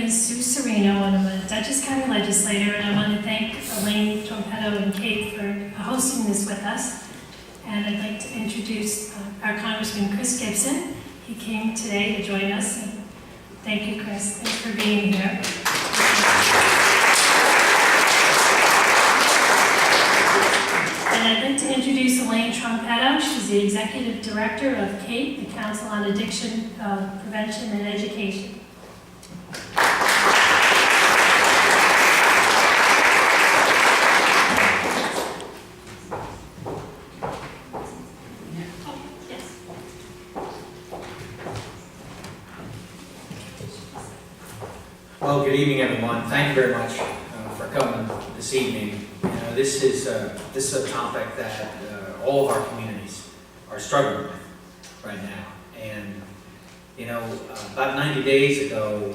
is Sue Serino, and I'm a Dutchess County legislator, and I want to thank Elaine Trompetto and Kate for hosting this with us. And I'd like to introduce our Congressman Chris Gibson. He came today to join us, and thank you, Chris. Thanks for being here. And I'd like to introduce Elaine Trompetto. She's the Executive Director of CAPE, the Council on Addiction Prevention and Education. Well, good evening, everyone. Thank you very much for coming this evening. This is a topic that all of our communities are struggling with right now. And about 90 days ago,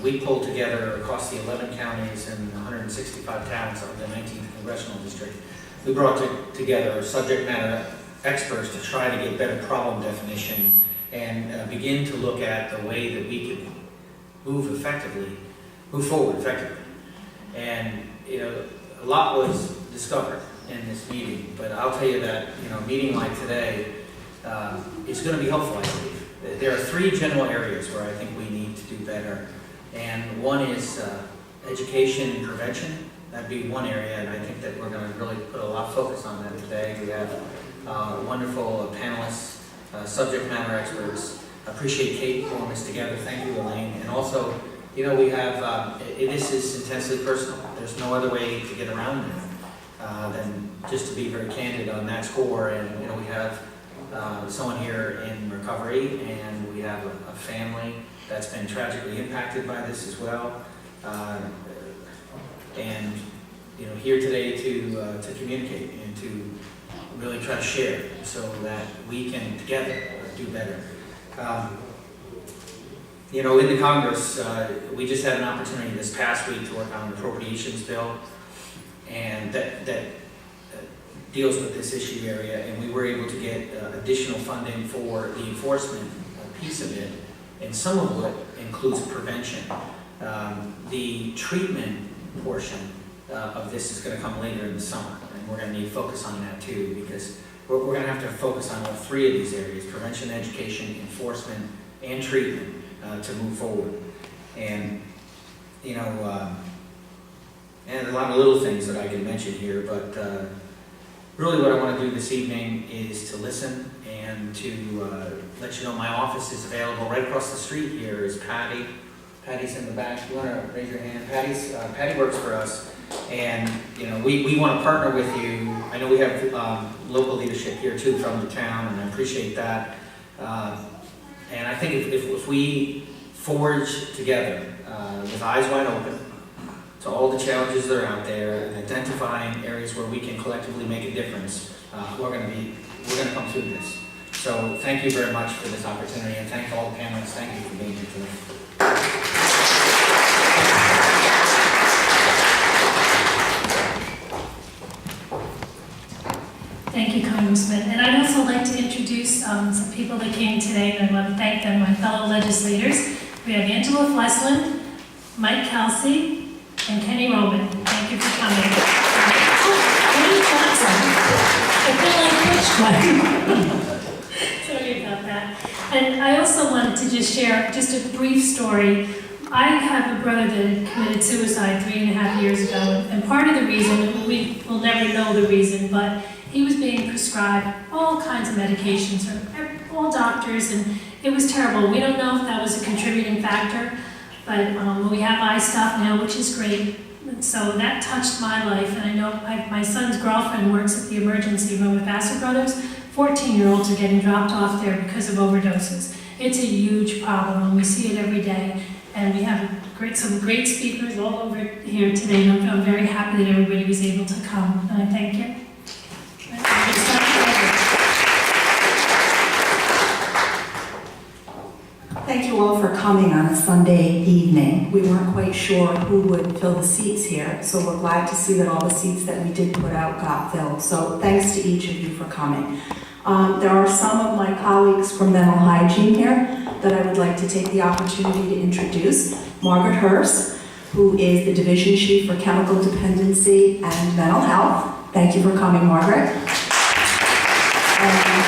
we pulled together across the 11 counties and 165 towns of the 19th congressional district. We brought together subject matter experts to try to get better problem definition and begin to look at the way that we could move forward effectively. And a lot was discovered in this meeting, but I'll tell you that a meeting like today is going to be helpful, I believe. There are three general areas where I think we need to do better, and one is education and prevention. That'd be one area, and I think that we're going to really put a lot of focus on that today. We have wonderful panelists, subject matter experts. I appreciate Kate pulling this together. Thank you, Elaine. And also, we have, this is intensely personal. There's no other way to get around it than just to be very candid on that score. And, we have someone here in recovery, and we have a family that's been tragically impacted by this as well. And, here today to communicate and to really try to share so that we can together do better. In the Congress, we just had an opportunity this past week to work on an appropriations bill, and that deals with this issue area, and we were able to get additional funding for the enforcement piece of it, and some of what includes prevention. The treatment portion of this is going to come later in the summer, and we're going to need to focus on that too, because we're going to have to focus on all three of these areas: prevention, education, enforcement, and treatment to move forward. And and a lot of little things that I can mention here, but really what I want to do this evening is to listen and to let you know my office is available right across the street. Here is Patty. Patty's in the back. You want to raise your hand? Patty works for us, and we want to partner with you. I know we have local leadership here too from the town, and I appreciate that. And I think if we forge together with eyes wide open to all the challenges that are out there and identifying areas where we can collectively make a difference, we're going to come through this. So thank you very much for this opportunity, and thank all the panelists. Thank you for being here today. Thank you, Congressman. And I'd also like to introduce some people that came today, and I want to thank them, my fellow legislators. We have Angela Flesland, Mike Kelsey, and Kenny Roman. Thank you for coming. Kenny Johnson. I feel like which one? Sorry about that. And I also wanted to just share just a brief story. I have a brother that committed suicide 3.5 years ago, and part of the reason, we will never know the reason, but he was being prescribed all kinds of medications from all doctors, and it was terrible. We don't know if that was a contributing factor, but we have eye stuff now, which is great. And so that touched my life, and I know my son's girlfriend works at the emergency room with Vassar Brothers. 14-year-olds are getting dropped off there because of overdoses. It's a huge problem, and we see it every day. And we have some great speakers all over here today, and I'm very happy that everybody was able to come, and I thank you. Thank you all for coming on a Sunday evening. We weren't quite sure who would fill the seats here, so we're glad to see that all the seats that we did put out got filled. So thanks to each of you for coming. There are some of my colleagues from dental hygiene here that I would like to take the opportunity to introduce. Margaret Hurst, who is the Division Chief for Chemical Dependency and Mental Health. Thank you for coming, Margaret. And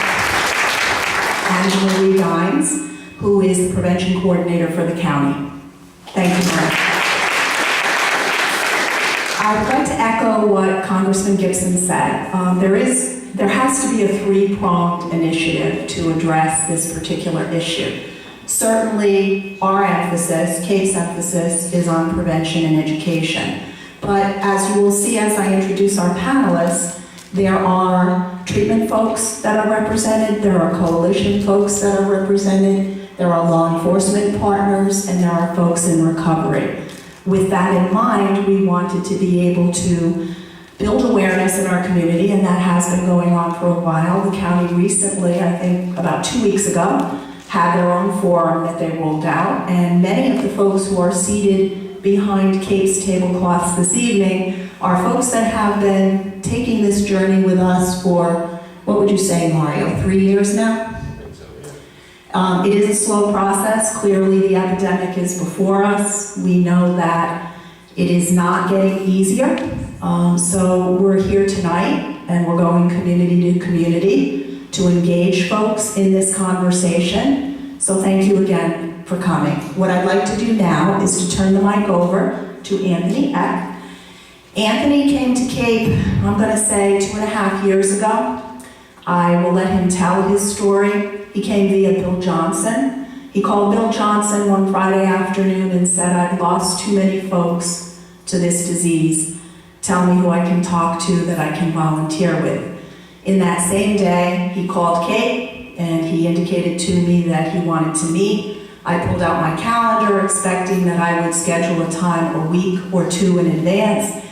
Angela Lee Dines, who is the Prevention Coordinator for the county. Thank you, Margaret. I would like to echo what Congressman Gibson said. There has to be a three-pronged initiative to address this particular issue. Certainly, our emphasis, CAPE's emphasis, is on prevention and education. But as you will see as I introduce our panelists, there are treatment folks that are represented, there are coalition folks that are represented, there are law enforcement partners, and there are folks in recovery. With that in mind, we wanted to be able to build awareness in our community, and that has been going on for a while. The county recently, I think about 2 weeks ago, had their own forum that they rolled out, and many of the folks who are seated behind CAPE's tablecloths this evening are folks that have been taking this journey with us for, what would you say, Mario, 3 years now? It is a slow process. Clearly, the epidemic is before us. We know that it is not getting easier. So we're here tonight, and we're going community to community to engage folks in this conversation. So thank you again for coming. What I'd like to do now is to turn the mic over to Anthony Eck. Anthony came to CAPE, I'm going to say 2.5 years ago. I will let him tell his story. He came via Bill Johnson. He called Bill Johnson one Friday afternoon and said, "I've lost too many folks to this disease. Tell me who I can talk to that I can volunteer with." In that same day, he called CAPE and he indicated to me that he wanted to meet. I pulled out my calendar expecting that I would schedule a time a week or two in advance.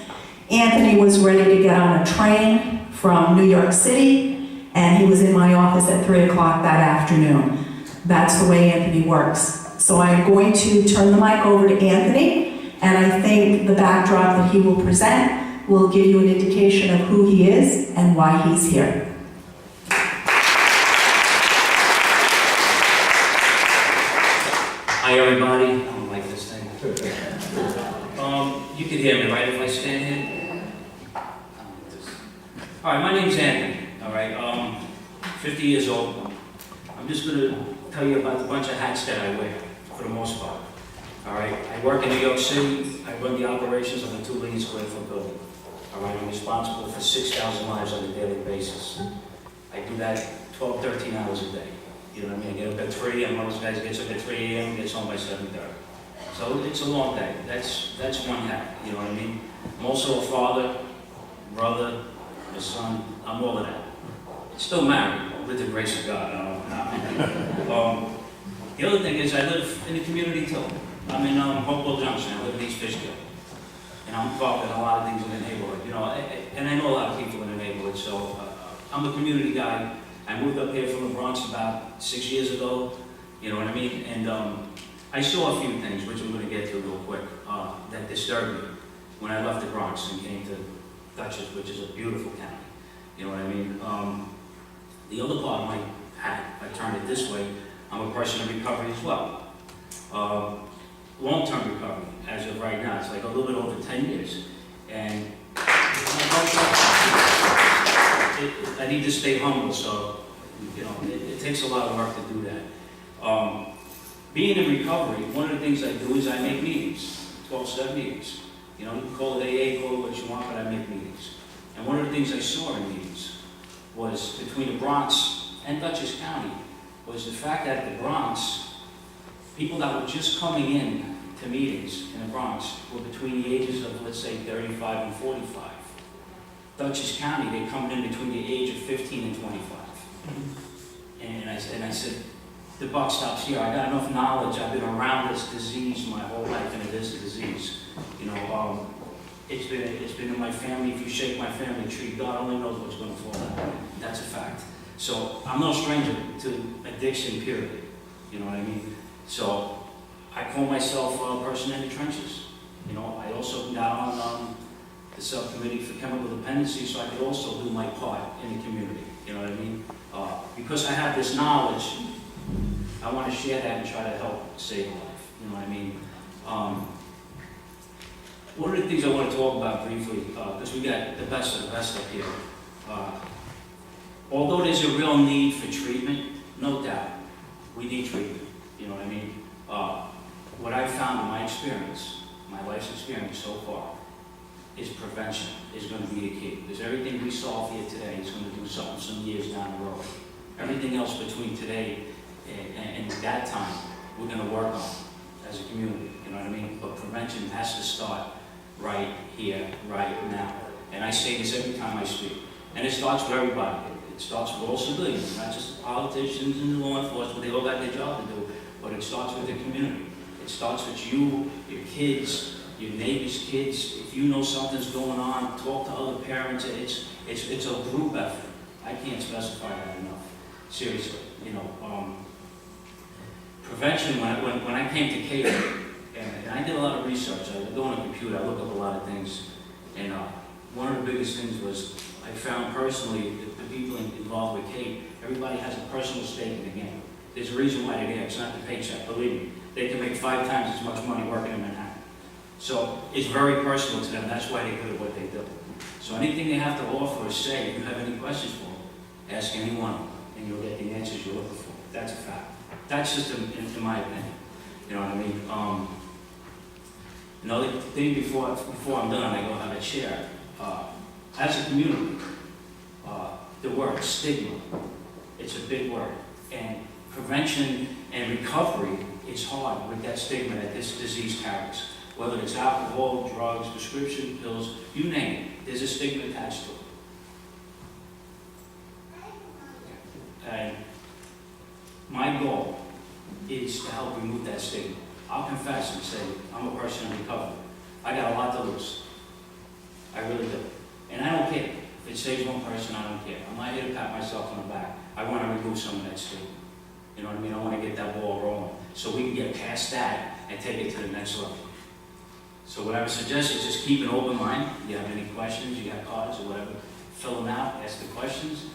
Anthony was ready to get on a train from New York City, and he was in my office at 3 o'clock that afternoon. That's the way Anthony works. So I'm going to turn the mic over to Anthony, and I think the backdrop that he will present will give you an indication of who he is and why he's here. Hi everybody, I don't like this thing. You can hear me, right, if I stand here? All right, my name's Anthony, all right, 50 years old. I'm just going to tell you about the bunch of hats that I wear, for the most part. All right, I work in New York City. I run the operations of a 2 million square foot building. All right, I'm responsible for 6,000 lives on a daily basis. I do that 12, 13 hours a day. You know what I mean? I get up at 3, and most guys get up at 3 a.m., gets home by 7:30. So it's a long day. That's one hat, you know what I mean? I'm also a father, brother, a son, I'm all of that. Still married, with the grace of God. The other thing is I live in the community too. I'm in Hopewell Junction, I live in East Fishkill. And I'm involved in a lot of things in the neighborhood, you know, and I know a lot of people in the neighborhood, so I'm a community guy. I moved up here from the Bronx about 6 years ago, you know what I mean? And I saw a few things, which I'm going to get to real quick, that disturbed me when I left the Bronx and came to Dutchess, which is a beautiful county, you know what I mean? The other part of my hat, I turned it this way, I'm a person in recovery as well. Long-term recovery, as of right now, it's like a little bit over 10 years. And I need to stay humble, so, you know, it takes a lot of work to do that. Being in recovery, one of the things I do is I make meetings, 12-step meetings. You know, you can call it AA, call it what you want, but I make meetings. And one of the things I saw in meetings was between the Bronx and Dutchess County was the fact that the Bronx, people that were just coming in to meetings in the Bronx were between the ages of, let's say, 35 and 45. Dutchess County, they come in between the age of 15 and 25. And I said, the buck stops here. I got enough knowledge. I've been around this disease my whole life, and it is a disease. You know, it's been in my family. If you shake my family tree, God only knows what's going to fall out. That's a fact. So I'm no stranger to addiction, period. You know what I mean? So I call myself a person in the trenches. You know, I also got on the subcommittee for chemical dependency, so I could also do my part in the community. You know what I mean? Because I have this knowledge, I want to share that and try to help save a life. You know what I mean? One of the things I want to talk about briefly, because we got the best of the best up here. Although there's a real need for treatment, no doubt, we need treatment. You know what I mean? What I've found in my experience, my life's experience so far, is prevention is going to be a key. Because everything we solve here today is going to do something some years down the road. Everything else between today and that time, we're going to work on as a community. You know what I mean? But prevention has to start right here, right now. And I say this every time I speak. And it starts with everybody. It starts with all civilians, not just the politicians and the law enforcement. They all got their job to do. But it starts with the community. It starts with you, your kids, your neighbors' kids. If you know something's going on, talk to other parents. It's a group effort. I can't specify that enough. Seriously, you know. Prevention, when I came to Cape, and I did a lot of research. I go on a computer, I look up a lot of things. And one of the biggest things was I found personally that the people involved with Cape, everybody has a personal stake in the game. There's a reason why they're there. It's not the paycheck, believe me. They can make 5 times as much money working in Manhattan. So it's very personal to them. That's why they do what they do. So anything they have to offer or say, if you have any questions for them, ask anyone, and you'll get the answers you're looking for. That's a fact. That's just in my opinion. You know what I mean? Another thing before I'm done, I go have a chair. As a community, the word stigma, it's a big word. And prevention and recovery is hard with that stigma that this disease carries. Whether it's alcohol, drugs, prescription pills, you name it, there's a stigma attached to it. And my goal is to help remove that stigma. I'll confess and say, I'm a person in recovery. I got a lot to lose. I really do. And I don't care. If it saves one person, I don't care. I'm not here to pat myself on the back. I want to remove some of that stigma. You know what I mean? I want to get that ball rolling so we can get past that and take it to the next level. So what I would suggest is just keep an open mind. If you have any questions, you got cards or whatever, fill them out, ask the questions,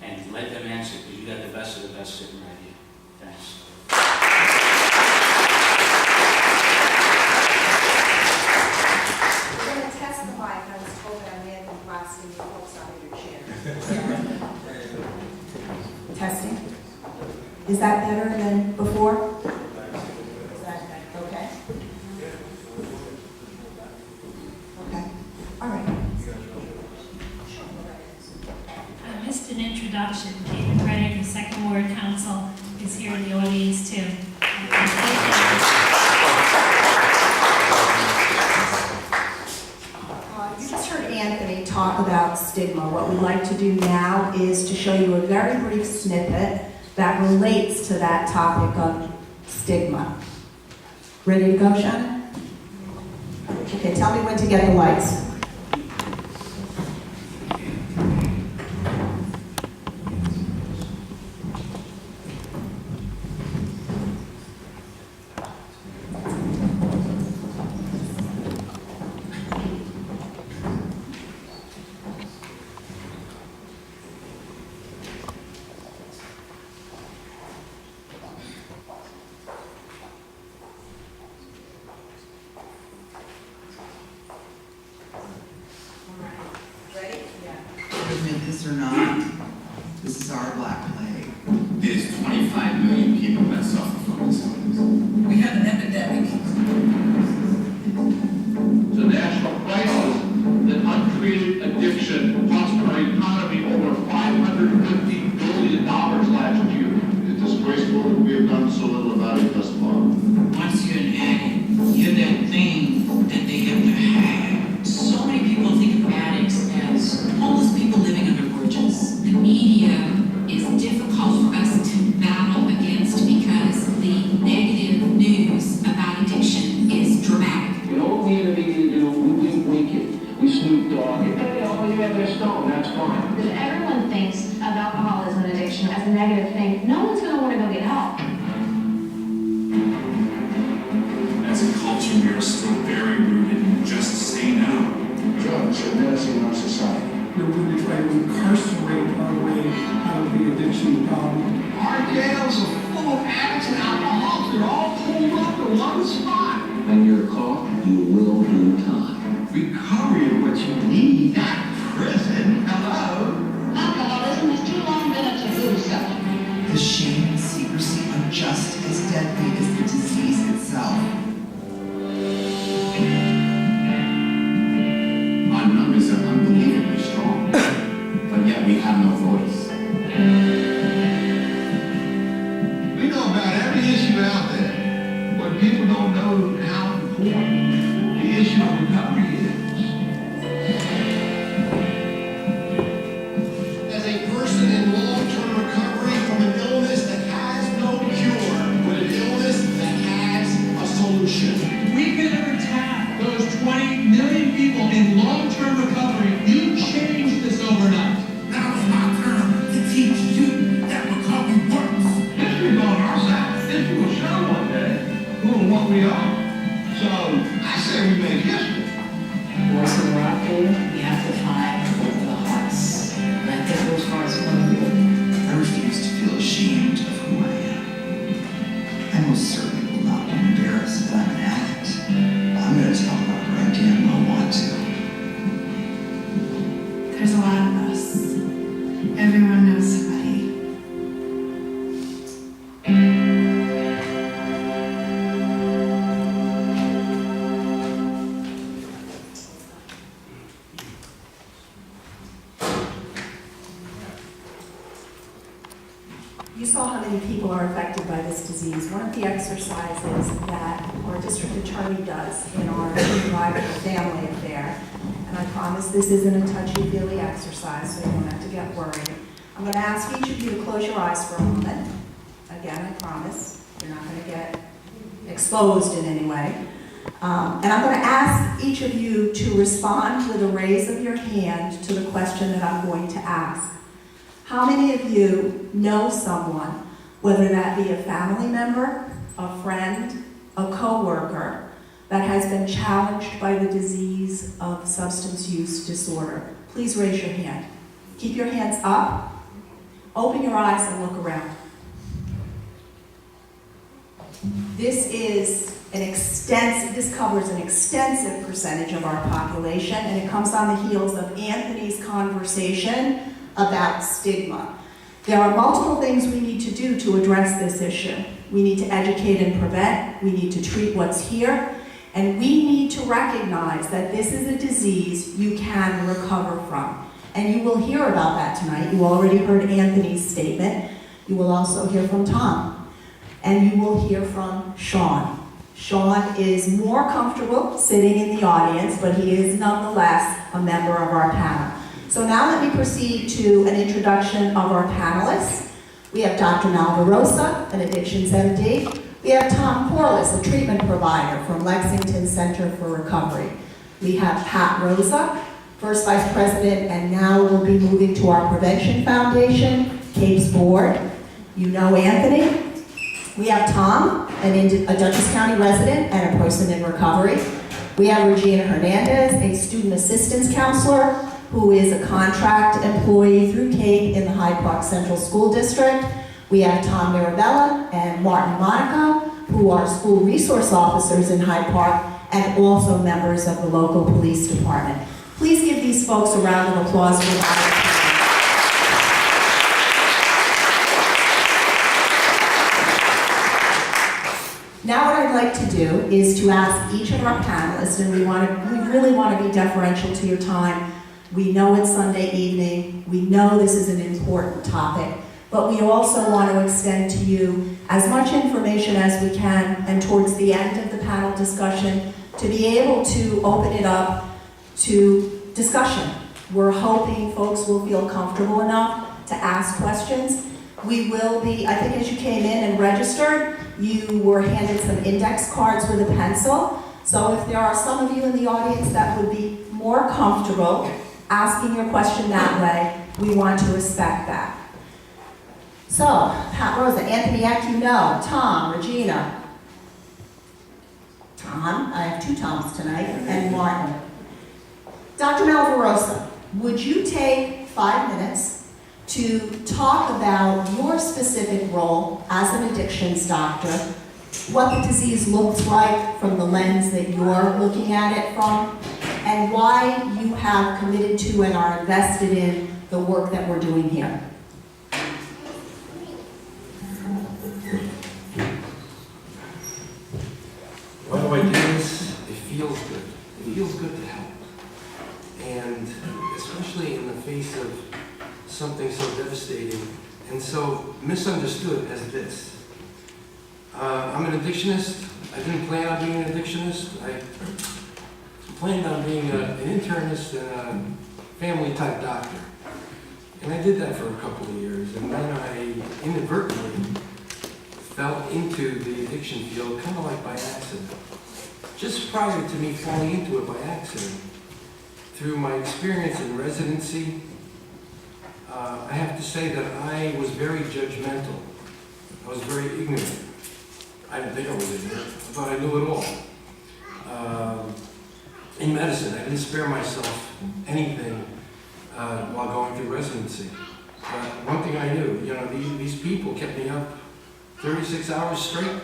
and let them answer, because you got the best of the best sitting right here. Thanks. We're going to test the mic. I was told that I may have been blasting the folks out of your chair. Testing. Is that better than before? Is that okay? Okay. All right. I missed an introduction. David Reddick, the Second Ward Council, is here in the audience too. You just heard Anthony talk about stigma. What we'd like to do now is to show you a very brief snippet that relates to that topic of stigma. Ready to go, Shannon? Okay, tell me when to get the lights. Admit this or not, this is our Black Plague. There's 25 million people that suffer from this illness. We have an epidemic. It's a national crisis. That untreated addiction cost our economy over $550 billion last year. It's disgraceful that we have done so little about it thus far. Once you're an addict, you're that thing that they have to have. So many people think of addicts as homeless people living under bridges. The media is difficult for us to battle against because the negative news about addiction is dramatic. You know what we in the media do? We wink it. We Snoop Dogg it. Hey, all you have is stone, that's fine. If everyone thinks of alcoholism and addiction as a negative thing, no one's going to want to go get help. As a culture, we are still very rooted in just say no. Drugs are menacing our society. We're really trying to incarcerate our way out of the addiction problem. Our jails are full of addicts and alcoholics. They're all pulled up in one spot. And you're recovery is. As a person in long-term recovery from an illness that has no cure, but an illness that has a solution. We could ever tap those 20 million people in long-term recovery. You change this overnight. Now it's my turn to teach you that recovery works. History's on our side. History will show one day who and what we are. So I say we make history. Boys in the rock pool, we have to fight for the hearts. And I think those hearts are going to be. I refuse to feel ashamed of who I am. I most certainly will not be embarrassed that I'm an addict. I'm going to tell whoever I damn well want to. There's a lot of us. Everyone knows somebody. You saw how many people are affected by this disease. One of the exercises that our district attorney does in our private family affair, and I promise this isn't a touchy-feely exercise, so you don't have to get worried. I'm going to ask each of you to close your eyes for a moment. Again, I promise you're not going to get exposed in any way. And I'm going to ask each of you to respond with a raise of your hand to the question that I'm going to ask. How many of you know someone, whether that be a family member, a friend, a coworker, that has been challenged by the disease of substance use disorder? Please raise your hand. Keep your hands up. Open your eyes and look around. This covers an extensive percentage of our population, and it comes on the heels of Anthony's conversation about stigma. There are multiple things we need to do to address this issue. We need to educate and prevent, we need to treat what's here, and we need to recognize that this is a disease you can recover from. And you will hear about that tonight. You already heard Anthony's statement. You will also hear from Tom. And you will hear from Sean. Sean is more comfortable sitting in the audience, but he is nonetheless a member of our panel. So now let me proceed to an introduction of our panelists. We have Dr. Malvarosa, an addictions MD. We have Tom Corliss, a treatment provider from Lexington Center for Recovery. We have Pat Rosa, First Vice President, and now we'll be moving to our Prevention Foundation, CAPES Board. You know Anthony. We have Tom, a Dutchess County resident and a person in recovery. We have Regina Hernandez, a student assistance counselor who is a contract employee through CAPE in the Hyde Park Central School District. We have Tom Mirabella and Martin Monaco, who are school resource officers in Hyde Park and also members of the local police department. Please give these folks a round of applause for that. Now what I'd like to do is to ask each of our panelists, and we really want to be deferential to your time. We know it's Sunday evening. We know this is an important topic, but we also want to extend to you as much information as we can, and towards the end of the panel discussion, to be able to open it up to discussion. We're hoping folks will feel comfortable enough to ask questions. We will be, I think as you came in and registered, you were handed some index cards with a pencil. So if there are some of you in the audience that would be more comfortable asking your question that way, we want to respect that. So, Pat Rosa, Anthony Eck, you know, Tom, Regina. Tom, I have two Toms tonight, and Martin. Dr. Malvarosa, would you take 5 minutes to talk about your specific role as an addictions doctor, what the disease looks like from the lens that you're looking at it from, and why you have committed to and are invested in the work that we're doing here? Why do I do this? It feels good. It feels good to help. And especially in the face of something so devastating and so misunderstood as this. I'm an addictionist. I didn't plan on being an addictionist. planned on being an internist and a family-type doctor. And I did that for a couple of years, and then I inadvertently fell into the addiction field kind of like by accident. Just prior to me falling into it by accident, through my experience in residency, I have to say that I was very judgmental. I was very ignorant. I didn't think I was ignorant. I thought I knew it all. In medicine, I didn't spare myself anything while going through residency. But one thing I knew, you know, these people kept me up 36 hours straight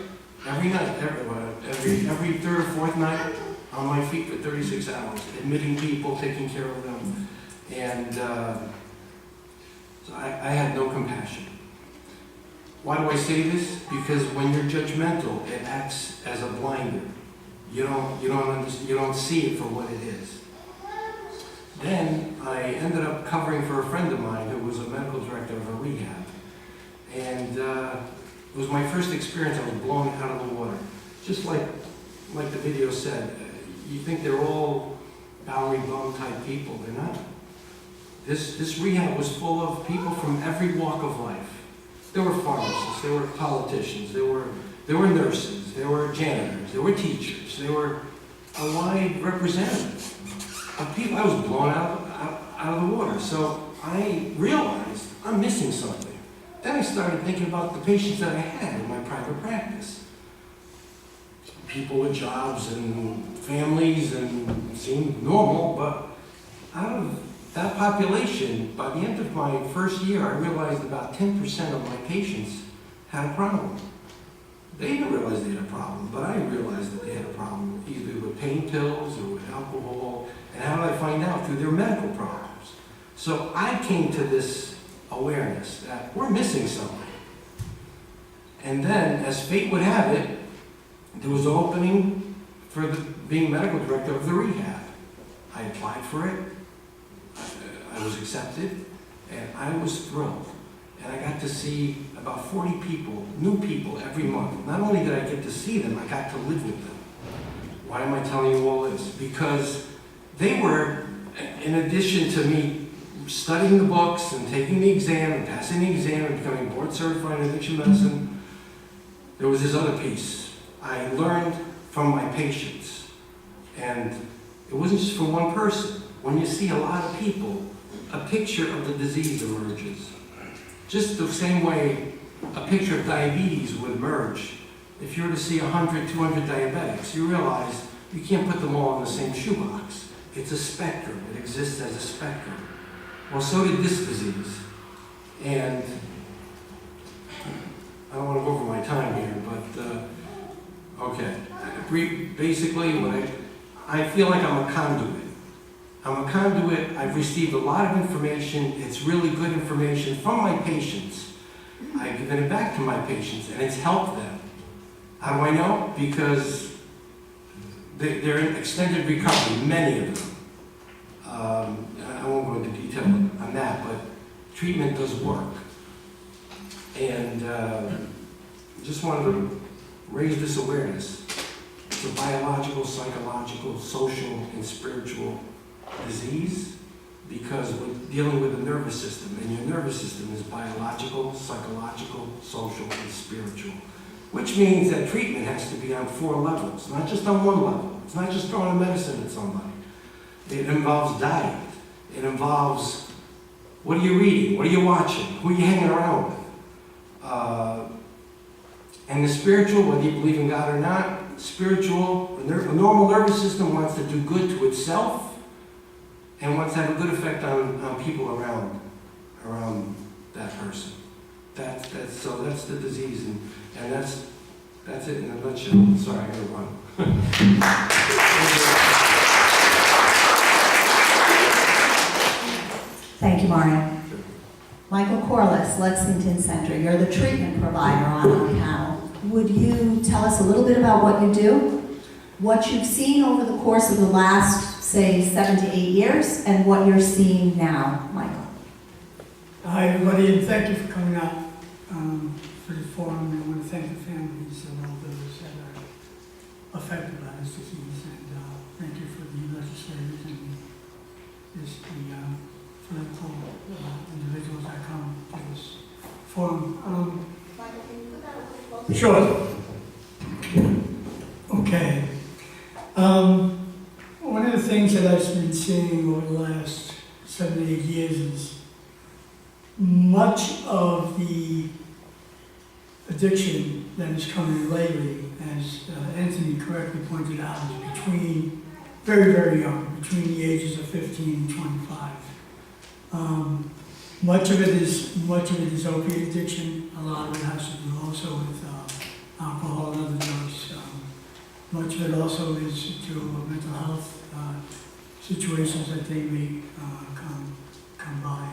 every night, every third or fourth night on my feet for 36 hours, admitting people, taking care of them. And so I had no compassion. Why do I say this? Because when you're judgmental, it acts as a blinder. You don't see it for what it is. Then I ended up covering for a friend of mine who was a medical director of a rehab. And it was my first experience. I was blown out of the water. Just like the video said, you think they're all Bowery Bum type people. They're not. This rehab was full of people from every walk of life. There were pharmacists, there were politicians, there were nurses, there were janitors, there were teachers, there were a wide representative of people. I was blown out of the water. So I realized I'm missing something. Then I started thinking about the patients that I had in my private practice. People with jobs and families and seemed normal, but out of that population, by the end of my first year, I realized about 10% of my patients had a problem. They didn't realize they had a problem, but I realized that they had a problem, either with pain pills or with alcohol. And how did I find out? Through their medical problems. So I came to this awareness that we're missing something. And then, as fate would have it, there was an opening for being medical director of the rehab. I applied for it. I was accepted, and I was thrilled. And I got to see about 40 people, new people, every month. Not only did I get to see them, I got to live with them. Why am I telling you all this? Because they were, in addition to me studying the books and taking the exam and passing the exam and becoming board certified in addiction medicine, there was this other piece. I learned from my patients. And it wasn't just from one person. When you see a lot of people, a picture of the disease emerges. Just the same way a picture of diabetes would emerge. If you were to see 100, 200 diabetics, you realize you can't put them all in the same shoebox. It's a spectrum. It exists as a spectrum. Well, so did this disease. And I don't want to go over my time here, but okay. Basically, I feel like I'm a conduit. I'm a conduit. I've received a lot of information. It's really good information from my patients. I've given it back to my patients, and it's helped them. How do I know? Because they're in extended recovery, many of them. I won't go into detail on that, but treatment does work. And just wanted to raise this awareness. It's a biological, psychological, social, and spiritual disease, because we're dealing with the nervous system, and your nervous system is biological, psychological, social, and spiritual. Which means that treatment has to be on 4 levels, not just on 1 level. It's not just throwing a medicine at somebody. It involves diet. It involves, what are you reading? What are you watching? Who are you hanging around with? And the spiritual, whether you believe in God or not, spiritual, a normal nervous system wants to do good to itself and wants to have a good effect on people around that person. So that's the disease, and that's it in a nutshell. Sorry, I gotta run. Thank you, Mario. Michael Corliss, Lexington Center. You're the treatment provider on our panel. Would you tell us a little bit about what you do, what you've seen over the course of the last, say, 7 to 8 years, and what you're seeing now, Michael? Hi, everybody, and thank you for coming out for the forum. I want to thank the families of all those that are affected by this disease, and thank you for the forum. Michael, can you put that a little closer? Sure. Okay. One of the things that I've been seeing over the last 7 to 8 years is much of the addiction that is coming lately, as Anthony correctly pointed out, is between very, very young, between the ages of 15 and 25. Much of it is opiate addiction. A lot of it has to do also with alcohol and other drugs. Much of it also is to mental health situations that they may come by.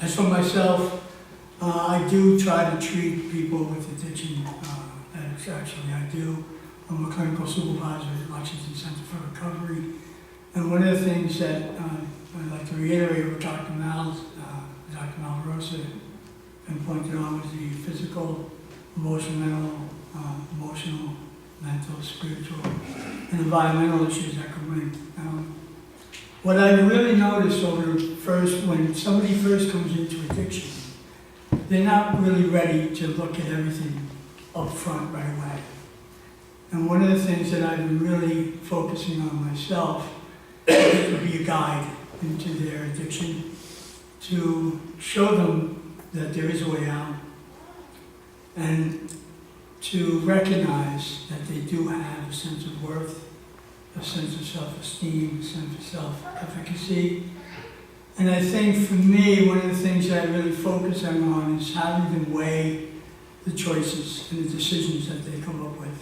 As for myself, I do try to treat people with addiction addicts. Actually, I do. I'm a clinical supervisor at Lexington Center for Recovery, and one of the things that I'd like to reiterate what Dr. Malrosa and pointed on was the physical, emotional, mental, spiritual, and environmental issues that come in. What I really noticed when somebody first comes into addiction, they're not really ready to look at everything up front right away. And one of the things that I've been really focusing on myself is to be a guide into their addiction, to show them that there is a way out, and to recognize that they do have a sense of worth, a sense of self-esteem, a sense of self-efficacy. And I think for me, one of the things that I really focus on is having them weigh the choices and the decisions that they come up with,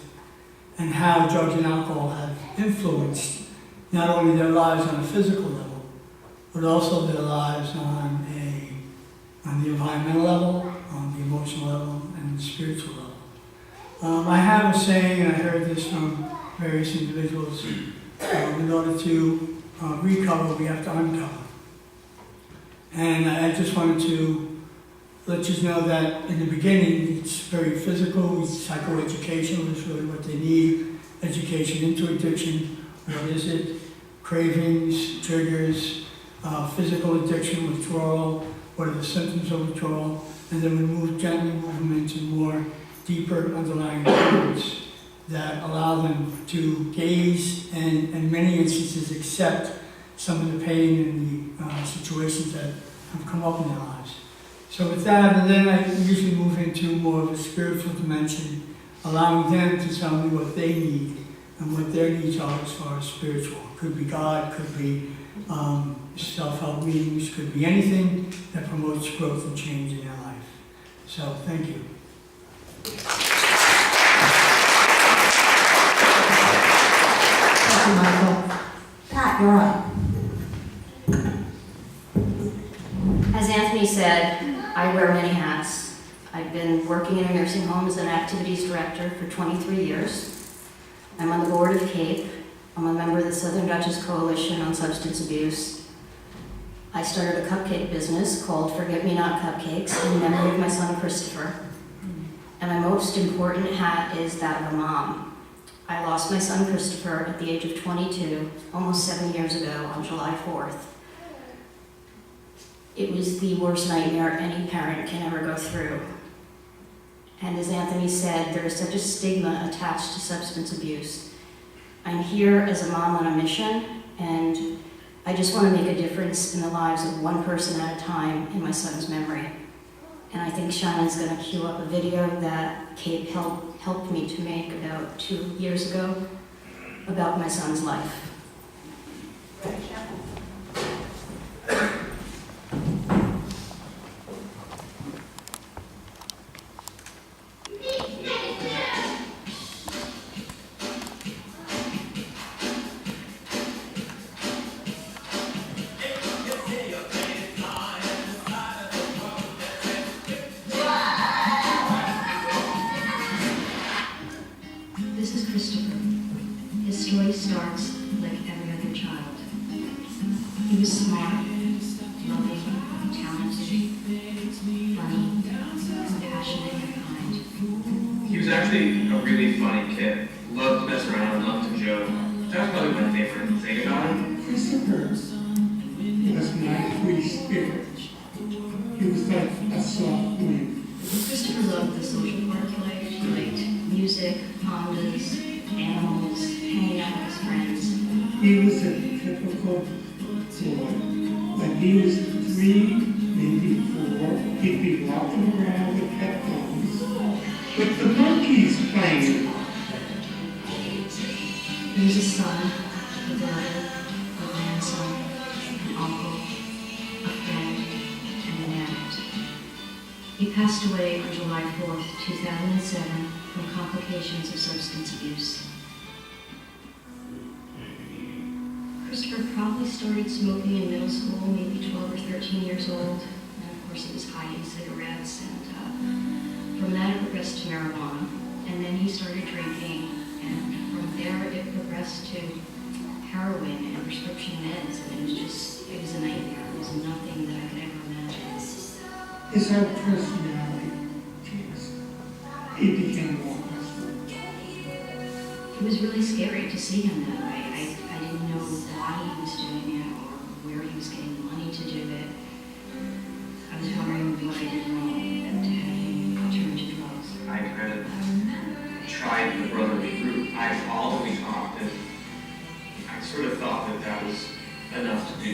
and how drugs and alcohol have influenced not only their lives on a physical level, but also their lives on the environmental level, on the emotional level, and the spiritual level. I have a saying, and I heard this from various individuals, in order to recover, we have to uncover. And I just wanted to let you know that in the beginning, it's very physical, it's psychoeducational, it's really what they need, education into addiction. What is it? Cravings, triggers, physical addiction, withdrawal, what are the symptoms of withdrawal, and then we gently move them into more deeper underlying traumas that allow them to gaze and in many instances accept some of the pain and the situations that have come up in their lives. So with that, and then I usually move into more of a spiritual dimension, allowing them to tell me what they need and what their needs are as far as spiritual. Could be God, could be self-help meetings, could be anything that promotes growth and change in their life. So thank you. Thank you, Michael. Pat, you're up. As Anthony said, I wear many hats. I've been working in a nursing home as an activities director for 23 years. I'm on the board of CAPE. I'm a member of the Southern Dutchess Coalition on Substance Abuse. I started a cupcake business called Forget Me Not Cupcakes in memory of my son Christopher. And my most important hat is that of a mom. I lost my son Christopher at the age of 22, almost 7 years ago on July 4th. It was the worst nightmare any parent can ever go through. And as Anthony said, there is such a stigma attached to substance abuse. I'm here as a mom on a mission, and I just want to make a difference in the lives of one person at a time in my son's memory. And I think Shannon's going to cue up a video that Kate helped me to make about 2 years ago about my son's life. This is Christopher. His story starts like every other child. He was smart, loving, talented, funny, compassionate, and kind. He was actually a really funny kid. Loved to mess around, loved to joke. That was probably my favorite thing about him. Christopher has a nice free spirit. It was like a soft wind. Christopher loved the social part of life. He liked music, Hondas, animals, hanging out with his friends. He was a typical boy. When he was 3, maybe 4, he'd be walking around with headphones with the monkeys playing. He was a son, a brother, a grandson, an uncle, a friend, and an addict. He passed away on July 4th, 2007, from complications of substance abuse. Christopher probably started smoking in middle school, maybe 12 or 13 years old. And of course he was hiding cigarettes, and from that it progressed to marijuana. And then he started drinking, and from there it progressed to heroin and prescription meds. And it was a nightmare. It was nothing that I could ever imagine. His whole personality changed. He became more hostile. It was really scary to see him that way. I didn't know why he was doing it or where he was getting the money to do it. I was wondering what I did wrong to have him turn to drugs. I kind of tried the brotherly route. I followed me talked, and I sort of thought that that was enough to do,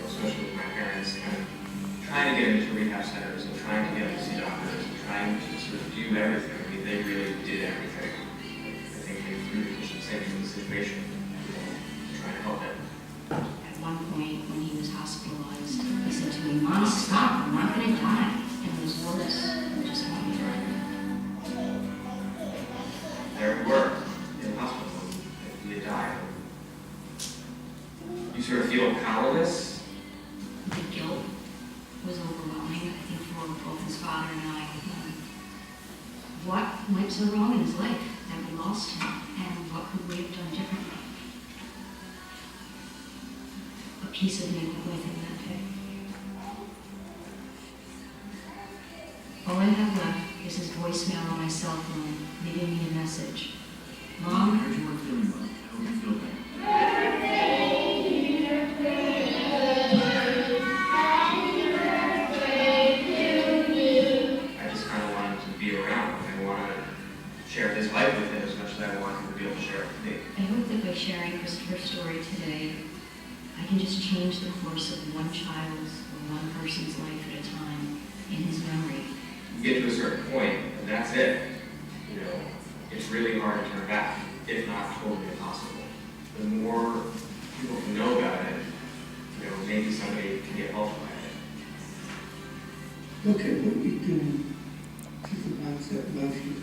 especially with my parents, kind of trying to get him to rehab centers and trying to get him to see doctors and trying to sort of do everything. I mean, they really did everything. I think they threw the kitchen sink in the situation, trying to help him. At one point, when he was hospitalized, he said to me, "Mom, stop, I'm not going to die." And those words just got me right. There we were, in the hospital, and he had died. You sort of feel powerless. The guilt was overwhelming, I think, for both his father and I. What went so wrong in his life that we lost him, and what could we have done differently? A piece of me went with him that day. All I have left is his voicemail on my cell phone, leaving me a message. "Mom, I heard you weren't feeling well. I hope you feel better. I just kind of wanted to be around. I wanted to share his life with him as much as I wanted him to be able to share it with me. I hope that by sharing Christopher's story today, I can just change the course of one child's or one person's life at a time in his memory." You get to a certain point, and that's it. It's really hard to turn back, if not totally impossible. The more people can know about it, maybe somebody can get help by it. Look at what you're doing to the ones that love you.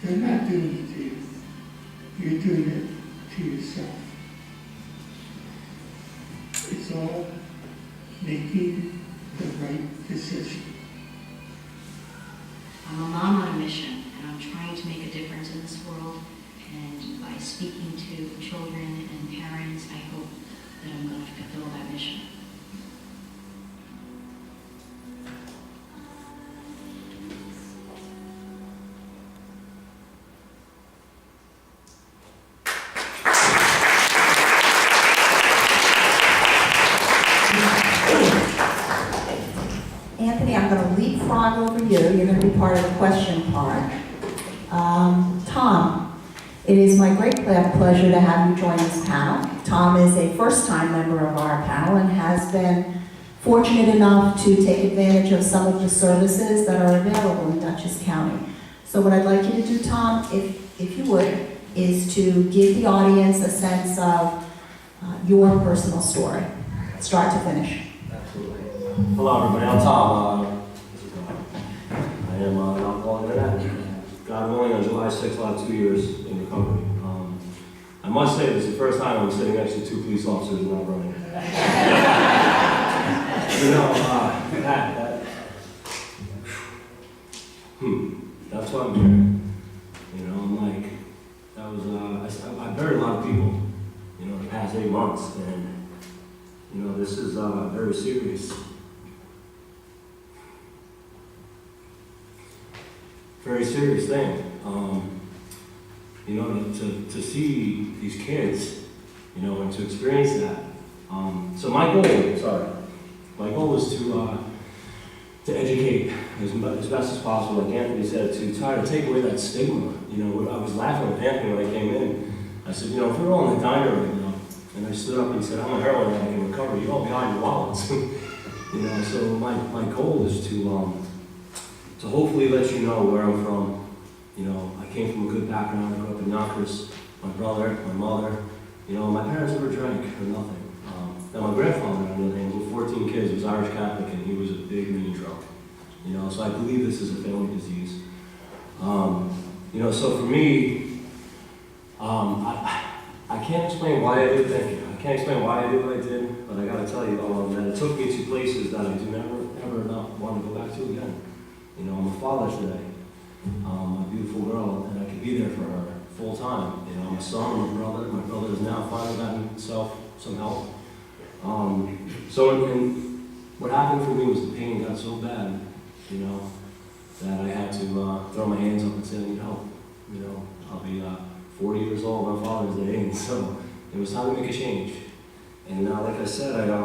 They're not doing it to you. You're doing it to yourself. It's all making the right decision. I'm a mom on a mission, and I'm trying to make a difference in this world. And by speaking to children and parents, I hope that I'm going to fulfill that mission. Anthony, I'm going to leapfrog over you. You're going to be part of the question part. Tom, it is my great pleasure to have you join this panel. Tom is a first-time member of our panel and has been fortunate enough to take advantage of some of the services that are available in Dutchess County. So what I'd like you to do, Tom, if you would, is to give the audience a sense of your personal story, start to finish. Absolutely. Hello, everybody. I'm Tom. I am an alcoholic and addict. God willing, on July 6th, I'll have 2 years in recovery. I must say, this is the first time I'm sitting next to 2 police officers and not running. That's why I'm here. I'm like, that was, I buried a lot of people, the past 8 months, and, this is very serious. Very serious thing. To see these kids, and to experience that. So my goal, my goal is to educate as best as possible, like Anthony said, to try to take away that stigma. You know, I was laughing with Anthony when I came in. I said, you know, if we're all in the diner right now, and I stood up and said, I'm a heroin addict in recovery, you're all behind your wallets. You know, so my goal is to hopefully let you know where I'm from. You know, I came from a good background. I grew up in Yonkers. My brother, my mother, you know, my parents never drank or nothing. Now my grandfather, on the other hand, with 14 kids, was Irish Catholic, and he was a big mean drunk. You know, so I believe this is a family disease. You know, so for me, I can't explain why I did, thank you. I can't explain why I did what I did, but I gotta tell you that it took me to places that I do ever not want to go back to again. You know, I'm a father today, a beautiful girl, and I could be there for her full time. You know, my son, my brother is now finally gotten himself some help. And what happened for me was the pain got so bad, you know, that I had to throw my hands up and say I need help. You know, I'll be 40 years old on Father's Day, and so it was time to make a change. And like I said, I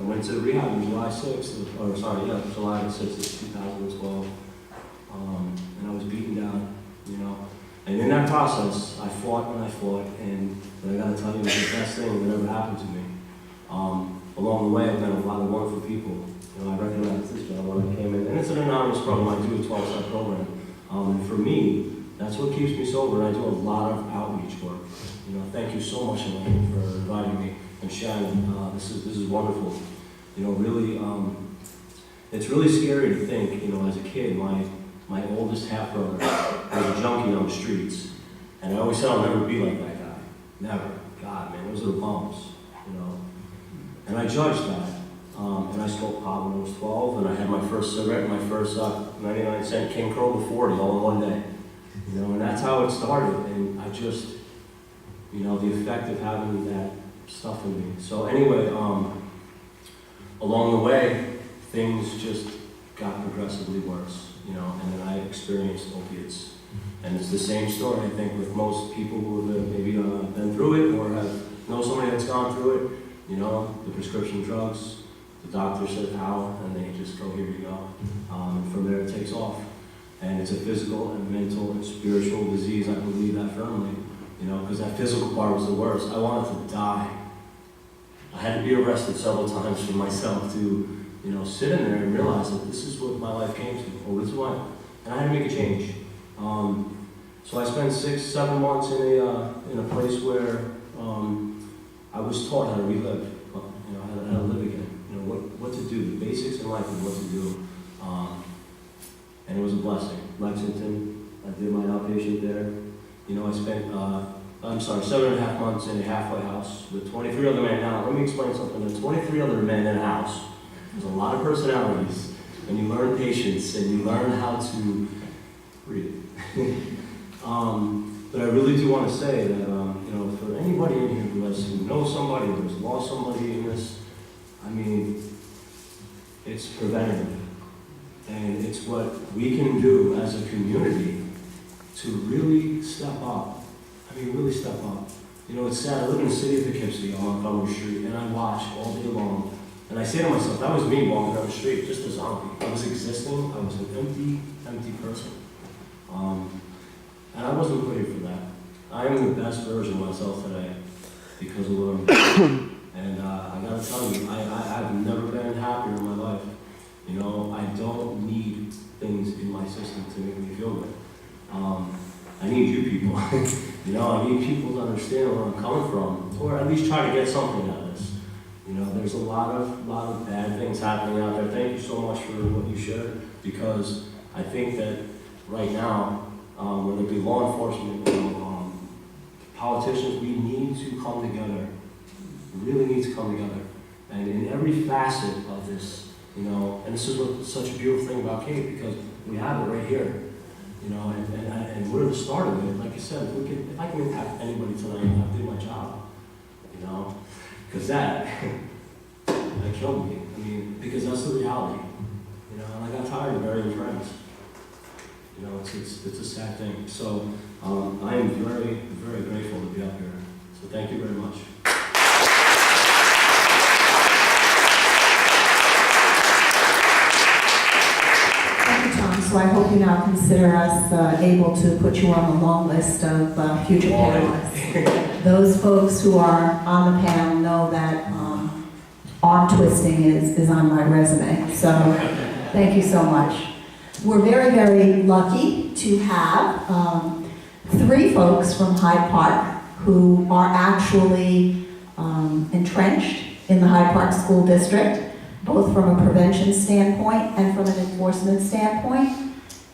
went to rehab on July 6th, July 6th, 2012, and I was beaten down, you know. And in that process, I fought, and I gotta tell you, it was the best thing that ever happened to me. Along the way, I've met a lot of wonderful people. You know, I recognized this gentleman when I came in, and it's an anonymous program. I do a 12-step program. And for me, that's what keeps me sober, and I do a lot of outreach work. You know, thank you so much, Elaine, for inviting me, and Shannon. This is wonderful. You know, really, it's really scary to think, you know, as a kid, my oldest half-brother was a junkie on the streets, and I always said I'll never be like that guy. Never. God, man, those are the bumps, you know. And I judged that. And I smoked pot when I was 12, and I had my first cigarette, my first 99-cent King Cobra 40 all in one day. You know, and that's how it started. And I just, you know, the effect of having that stuff in me. So anyway, along the way, things just got progressively worse, you know, and then I experienced opiates. And it's the same story, I think, with most people who have maybe been through it or know somebody that's gone through it. You know, the prescription drugs, the doctor says how, and they just go, here you go. And from there it takes off. And it's a physical and mental and spiritual disease, I believe that firmly. You know, because that physical part was the worst. I wanted to die. I had to be arrested several times for myself to, you know, sit in there and realize that this is what my life came to, or this is what, and I had to make a change. So I spent 6-7 months in a place where I was taught how to relive, you know, how to live again, you know, what to do, the basics in life and what to do. And it was a blessing. Lexington, I did my outpatient there. You know, I spent, 7.5 months in a halfway house with 23 other men. Now, let me explain something. There's 23 other men in a house. There's a lot of personalities, and you learn patience, and you learn how to breathe. But I really do want to say that, you know, for anybody in here who knows somebody, who has lost somebody in this, I mean, it's preventative. And it's what we can do as a community to really step up. I mean, really step up. You know, it's sad. I live in the city of Poughkeepsie on Montgomery Street, and I watch all day long. And I say to myself, that was me walking down the street, just a zombie. I was existing. I was an empty person. And I wasn't ready for that. I am the best version of myself today because of what I'm doing. And I gotta tell you, I've never been happier in my life. You know, I don't need things in my system to make me feel good. I need you people. You know, I need people to understand where I'm coming from, or at least try to get something out of this. You know, there's a lot of bad things happening out there. Thank you so much for what you shared, because I think that right now, whether it be law enforcement or politicians, we need to come together. We really need to come together. And in every facet of this, you know, and this is what's such a beautiful thing about Cape, because we have it right here. You know, and we're the start of it. Like I said, if I can impact anybody tonight, I'll do my job. You know, because that killed me. I mean, because that's the reality. You know, and I got tired of burying friends. You know, it's a sad thing. So I am very, very grateful to be up here. So thank you very much. now consider us able to put you on the long list of future panelists. Those folks who are on the panel know that arm twisting is on my resume, so thank you so much. We're very, very lucky to have 3 folks from Hyde Park who are actually entrenched in the Hyde Park School District, both from a prevention standpoint and from an enforcement standpoint.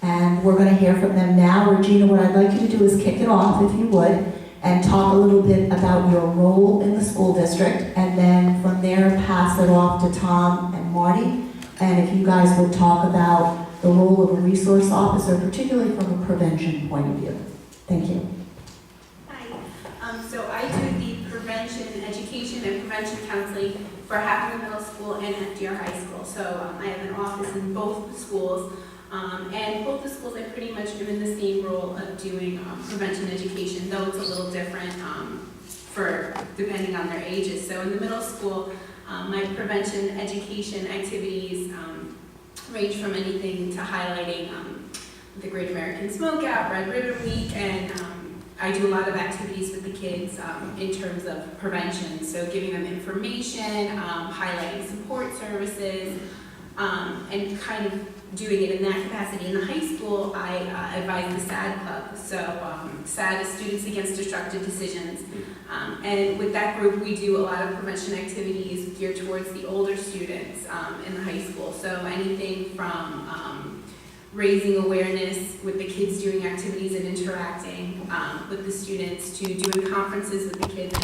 And we're going to hear from them now. Regina, what I'd like you to do is kick it off, if you would, and talk a little bit about your role in the school district, and then from there pass it off to Tom and Marty. And if you guys would talk about the role of a resource officer, particularly from a prevention point of view. Thank you. Hi. So I do the prevention, education, and prevention counseling for Hackman Middle School and FDR High School. So I have an office in both the schools. And both the schools I pretty much am in the same role of doing prevention education, though it's a little different for depending on their ages. So in the middle school, my prevention education activities range from anything to highlighting the Great American Smokeout, Red Ribbon Week, and I do a lot of activities with the kids in terms of prevention. So giving them information, highlighting support services, and kind of doing it in that capacity. In the high school, I advise the SAD Club. So SAD is Students Against Destructive Decisions. And with that group, we do a lot of prevention activities geared towards the older students in the high school. So anything from raising awareness with the kids doing activities and interacting with the students to doing conferences with the kids.